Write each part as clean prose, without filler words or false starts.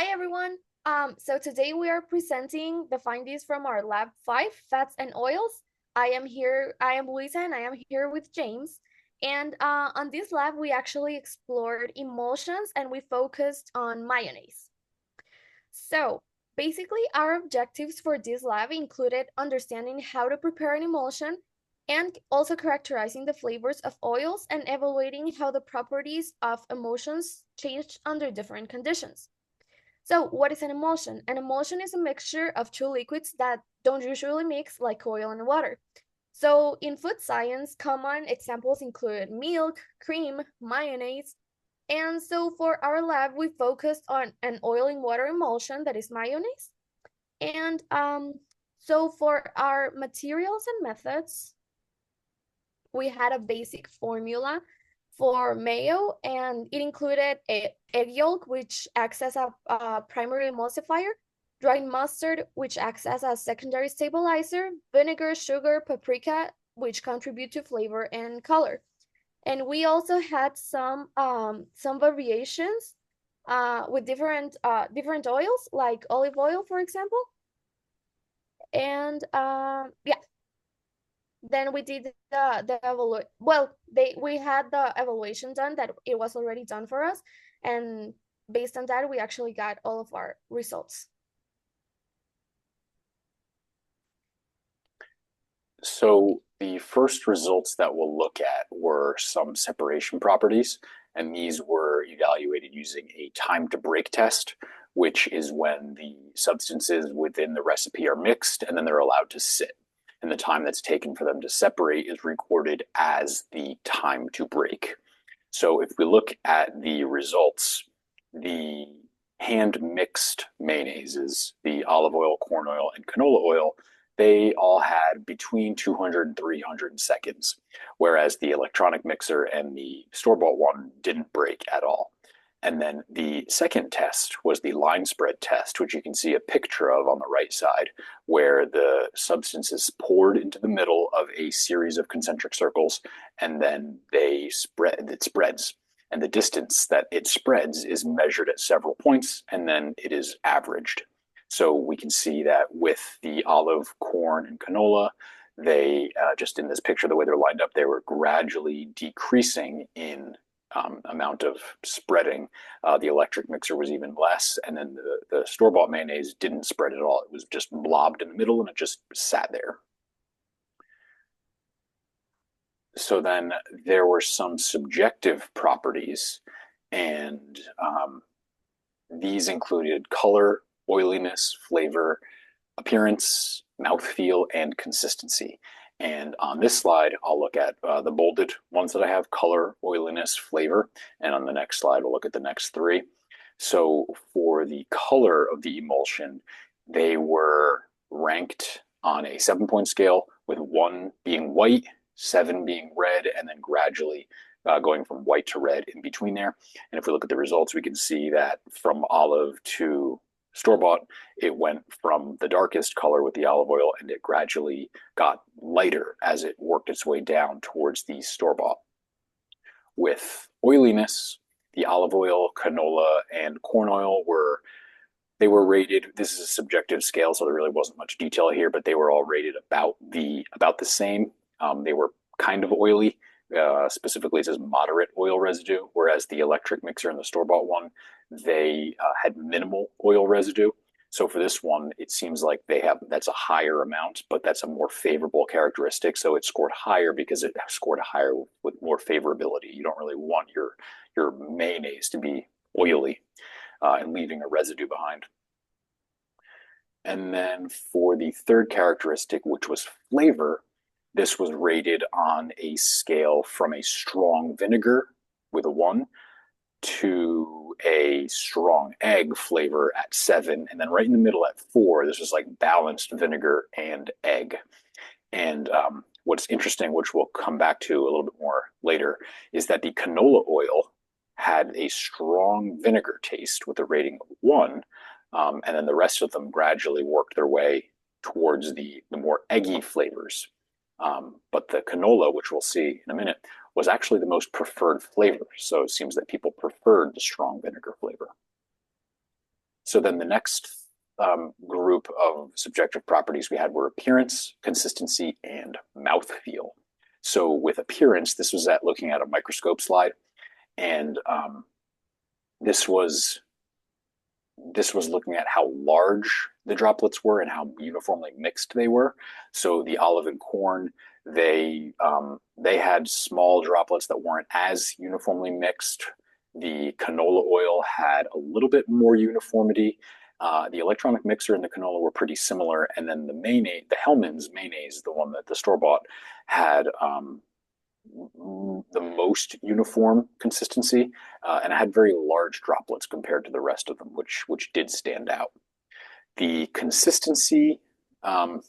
Hi everyone. So today we are presenting the findings from our lab 5, fats and oils. I am Luisa and I am here with James. And on this lab, we actually explored emulsions and we focused on mayonnaise. So basically, our objectives for this lab included understanding how to prepare an emulsion and also characterizing the flavors of oils and evaluating how the properties of emulsions changed under different conditions. So, what is an emulsion? An emulsion is a mixture of two liquids that don't usually mix, like oil and water. So, in food science, common examples include milk, cream, mayonnaise. And so, for our lab, we focused on an oil in water emulsion that is mayonnaise. And so, for our materials and methods, we had a basic formula for mayo, and it included egg yolk, which acts as a primary emulsifier, dried mustard, which acts as a secondary stabilizer, vinegar, sugar, paprika, which contribute to flavor and color. And we also had some variations with different oils, like olive oil, for example. And yeah, then we did the evaluate. Well, we had the evaluation done that it was already done for us, and based on that, we actually got all of our results. So the first results that we'll look at were some separation properties, and these were evaluated using a time to break test, which is when the substances within the recipe are mixed and then they're allowed to sit. And the time that's taken for them to separate is recorded as the time to break. So if we look at the results, the hand mixed mayonnaises, the olive oil, corn oil, and canola oil, they all had between 200 and 300 seconds, whereas the electronic mixer and the store bought one didn't break at all. And then the second test was the line spread test, which you can see a picture of on the right side, where the substance is poured into the middle of a series of concentric circles, and then it spreads. And the distance that it spreads is measured at several points, and then it is averaged. So we can see that with the olive, corn, and canola, they just in this picture, the way they're lined up, they were gradually decreasing in amount of spreading. The electric mixer was even less, and then the store bought mayonnaise didn't spread at all. It was just blobbed in the middle, and it just sat there. So then there were some subjective properties, and these included color, oiliness, flavor, appearance, mouthfeel, and consistency. And on this slide, I'll look at the bolded ones that I have: color, oiliness, flavor. And on the next slide, we'll look at the next three. So for the color of the emulsion, they were ranked on a 7-point scale, with 1 being white, 7 being red, and then gradually going from white to red in between there. And if we look at the results, we can see that from olive to store bought, it went from the darkest color with the olive oil, and it gradually got lighter as it worked its way down towards the store bought. With oiliness, the olive oil, canola, and corn oil were rated. This is a subjective scale, so there really wasn't much detail here, but they were all rated about the same. They were kind of oily. Specifically, it says moderate oil residue, whereas the electric mixer and the store bought one, they had minimal oil residue. So for this one, it seems like that's a higher amount, but that's a more favorable characteristic. So it scored higher because it scored higher with more favorability. You don't really want your mayonnaise to be oily and leaving a residue behind. And then for the third characteristic, which was flavor, this was rated on a scale from a strong vinegar with a 1 to a strong egg flavor at 7. And then right in the middle at 4, this was like balanced vinegar and egg. And what's interesting, which we'll come back to a little bit more later, is that the canola oil had a strong vinegar taste with a rating of 1. And then the rest of them gradually worked their way towards the more eggy flavors. But the canola, which we'll see in a minute, was actually the most preferred flavor. So it seems that people preferred the strong vinegar flavor. So then the next group of subjective properties we had were appearance, consistency, and mouthfeel. So with appearance, this was at looking at a microscope slide, and this was this was looking at how large the droplets were and how uniformly mixed they were. So the olive and corn, they had small droplets that weren't as uniformly mixed. The canola oil had a little bit more uniformity. The electronic mixer and the canola were pretty similar, and then the mayonnaise, the Hellman's mayonnaise, the one that the store bought, had the most uniform consistency, and it had very large droplets compared to the rest of them, which did stand out. The consistency, um,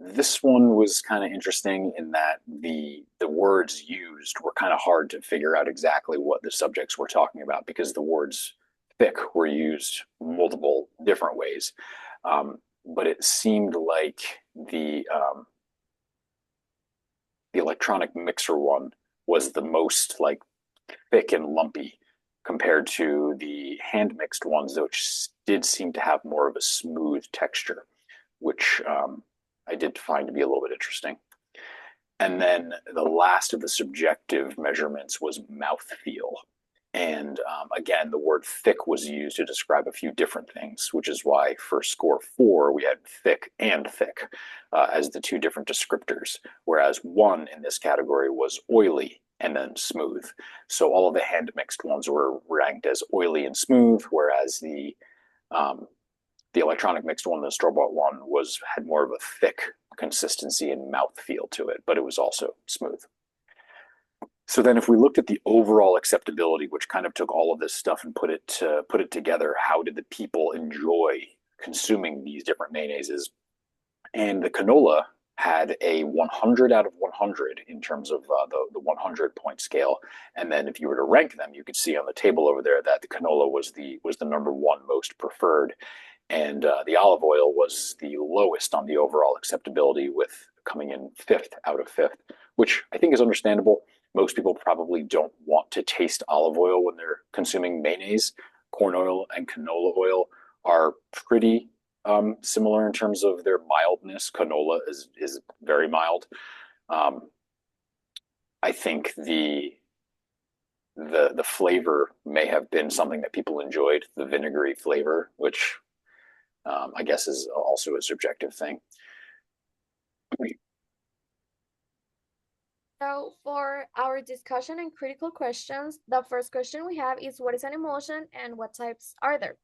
this one was kind of interesting in that the words used were kind of hard to figure out exactly what the subjects were talking about because the words thick were used multiple different ways. But it seemed like the electronic mixer one was the most like thick and lumpy compared to the hand mixed ones, which did seem to have more of a smooth texture, which I did find to be a little bit interesting. And then the last of the subjective measurements was mouthfeel. And again, the word thick was used to describe a few different things, which is why for score 4, we had thick and thick as the two different descriptors, whereas 1 in this category was oily and then smooth. So all of the hand mixed ones were ranked as oily and smooth, whereas the electronic mixed one, the store bought one, had more of a thick consistency and mouth feel to it, but it was also smooth. So then if we looked at the overall acceptability, which kind of took all of this stuff and put it together, how did the people enjoy consuming these different mayonnaises? And the canola had a 100 out of 100 in terms of the 100-point scale. And then if you were to rank them, you could see on the table over there that the canola was the number one most preferred, and the olive oil was the lowest on the overall acceptability, with coming in fifth out of fifth, which I think is understandable. Most people probably don't want to taste olive oil when they're consuming mayonnaise. Corn oil and canola oil are pretty similar in terms of their mildness. Canola is very mild. Um, I think the flavor may have been something that people enjoyed, the vinegary flavor, which I guess is also a subjective thing. So for our discussion and critical questions, the first question we have is what is an emulsion and what types are there?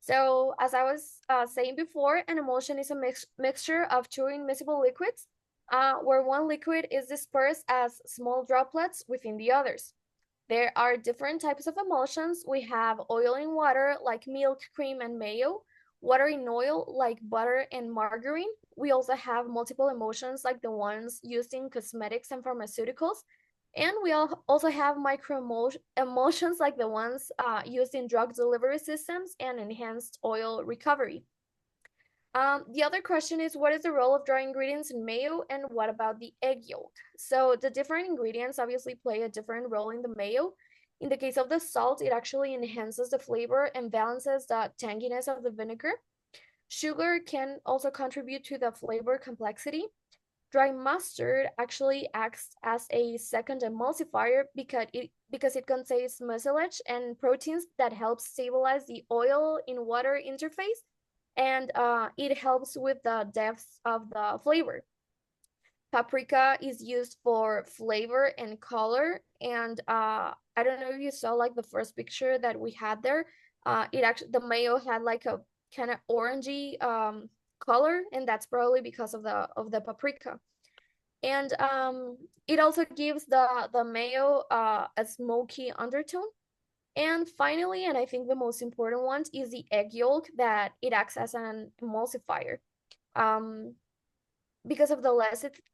So as I was saying before, an emulsion is a mixture of two immiscible liquids where one liquid is dispersed as small droplets within the others. There are different types of emulsions. We have oil in water like milk, cream, and mayo, water in oil like butter and margarine. We also have multiple emulsions like the ones used in cosmetics and pharmaceuticals. And we also have micro emulsions like the ones used in drug delivery systems and enhanced oil recovery. The other question is what is the role of dry ingredients in mayo and what about the egg yolk? So the different ingredients obviously play a different role in the mayo. In the case of the salt, it actually enhances the flavor and balances the tanginess of the vinegar. Sugar can also contribute to the flavor complexity. Dry mustard actually acts as a second emulsifier because it contains mucilage and proteins that help stabilize the oil in water interface, and it helps with the depth of the flavor. Paprika is used for flavor and color, and I don't know if you saw like the first picture that we had there. It actually the mayo had like a kind of orangey color, and that's probably because of the paprika. And it also gives the mayo a smoky undertone. And finally, and I think the most important one is the egg yolk, that it acts as an emulsifier. Um, because of the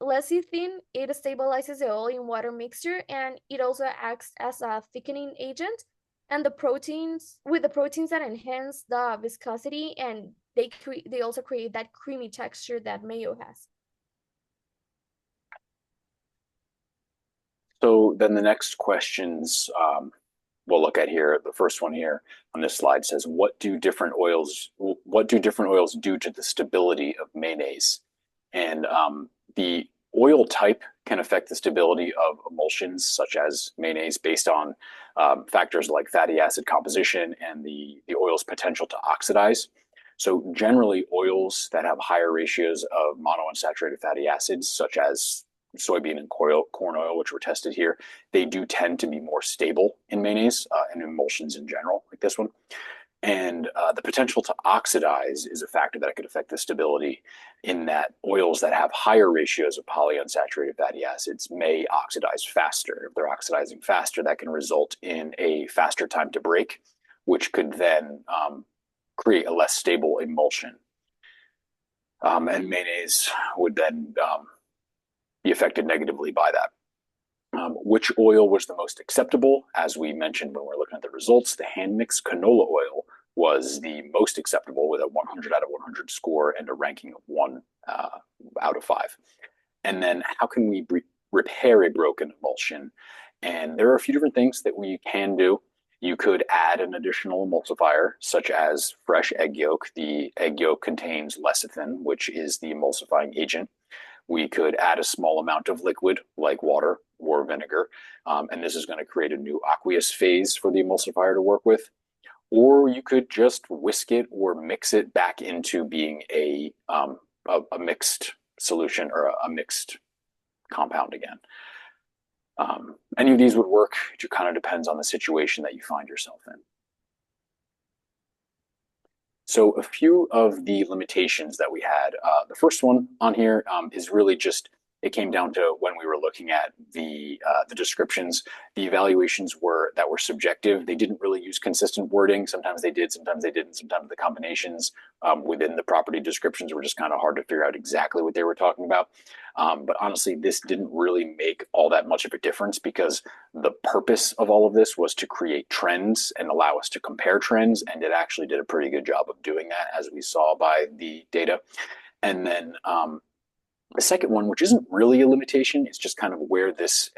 lecithin, it stabilizes the oil in water mixture, and it also acts as a thickening agent. And the proteins that enhance the viscosity, and they also create that creamy texture that mayo has. So then the next questions we'll look at here. The first one here on this slide says, what do different oils do to the stability of mayonnaise? And the oil type can affect the stability of emulsions such as mayonnaise based on factors like fatty acid composition and the oil's potential to oxidize. So generally, oils that have higher ratios of monounsaturated fatty acids, such as soybean and corn oil, which were tested here, they do tend to be more stable in mayonnaise and emulsions in general, like this one. And the potential to oxidize is a factor that could affect the stability in that oils that have higher ratios of polyunsaturated fatty acids may oxidize faster. If they're oxidizing faster, that can result in a faster time to break, which could then create a less stable emulsion. And mayonnaise would then be affected negatively by that. Which oil was the most acceptable? As we mentioned when we are looking at the results, the hand-mixed canola oil was the most acceptable with a 100 out of 100 score and a ranking of 1 out of 5. And then how can we repair a broken emulsion? And there are a few different things that we can do. You could add an additional emulsifier, such as fresh egg yolk. The egg yolk contains lecithin, which is the emulsifying agent. We could add a small amount of liquid, like water or vinegar, and this is going to create a new aqueous phase for the emulsifier to work with. Or you could just whisk it or mix it back into being a mixed solution or a mixed compound again. Any of these would work. It kind of depends on the situation that you find yourself in. So a few of the limitations that we had, the first one on here is really just, it came down to when we were looking at the descriptions, the evaluations were subjective. They didn't really use consistent wording. Sometimes they did, sometimes they didn't. Sometimes the combinations within the property descriptions were just kind of hard to figure out exactly what they were talking about. But honestly, this didn't really make all that much of a difference because the purpose of all of this was to create trends and allow us to compare trends. And it actually did a pretty good job of doing that, as we saw by the data. And then the second one, which isn't really a limitation, it's just kind of where this,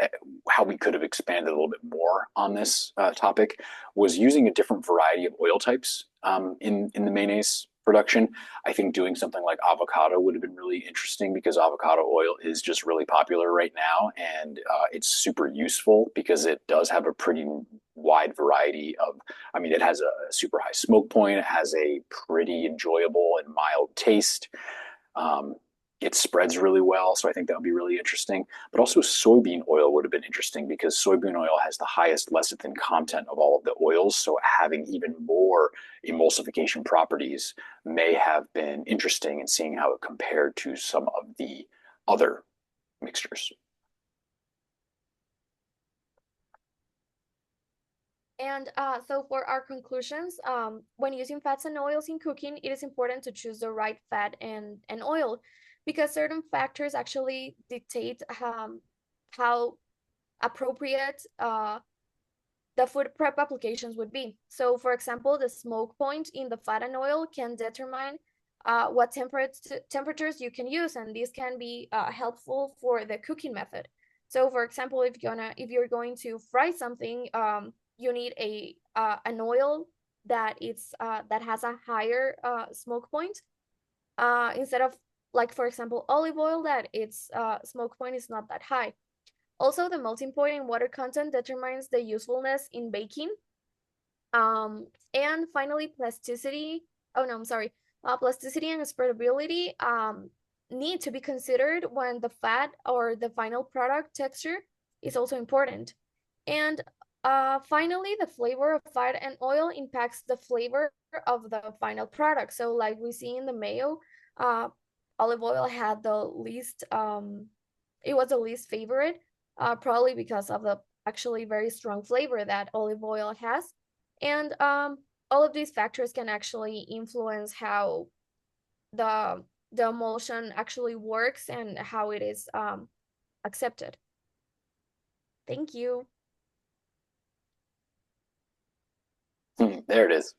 how we could have expanded a little bit more on this topic, was using a different variety of oil types in the mayonnaise production. I think doing something like avocado would have been really interesting because avocado oil is just really popular right now, and it's super useful because it does have a pretty wide variety of, I mean, it has a super high smoke point, it has a pretty enjoyable and mild taste. It spreads really well, so I think that would be really interesting. But also soybean oil would have been interesting because soybean oil has the highest lecithin content of all of the oils, so having even more emulsification properties may have been interesting in seeing how it compared to some of the other mixtures. And so for our conclusions, when using fats and oils in cooking, it is important to choose the right fat and oil because certain factors actually dictate how appropriate the food prep applications would be. So for example, the smoke point in the fat and oil can determine what temperatures you can use, and these can be helpful for the cooking method. So for example, if you're going to fry something, you need an oil that has a higher smoke point instead of, like, for example, olive oil that its smoke point is not that high. Also, the melting point in water content determines the usefulness in baking. And finally, plasticity. Oh no, I'm sorry. Plasticity and spreadability need to be considered when the fat or the final product texture is also important. And finally, the flavor of fat and oil impacts the flavor of the final product. So like we see in the mayo, olive oil had the least, it was the least favorite, probably because of the actually very strong flavor that olive oil has. And all of these factors can actually influence how the emulsion actually works and how it is accepted. Thank you. There it is.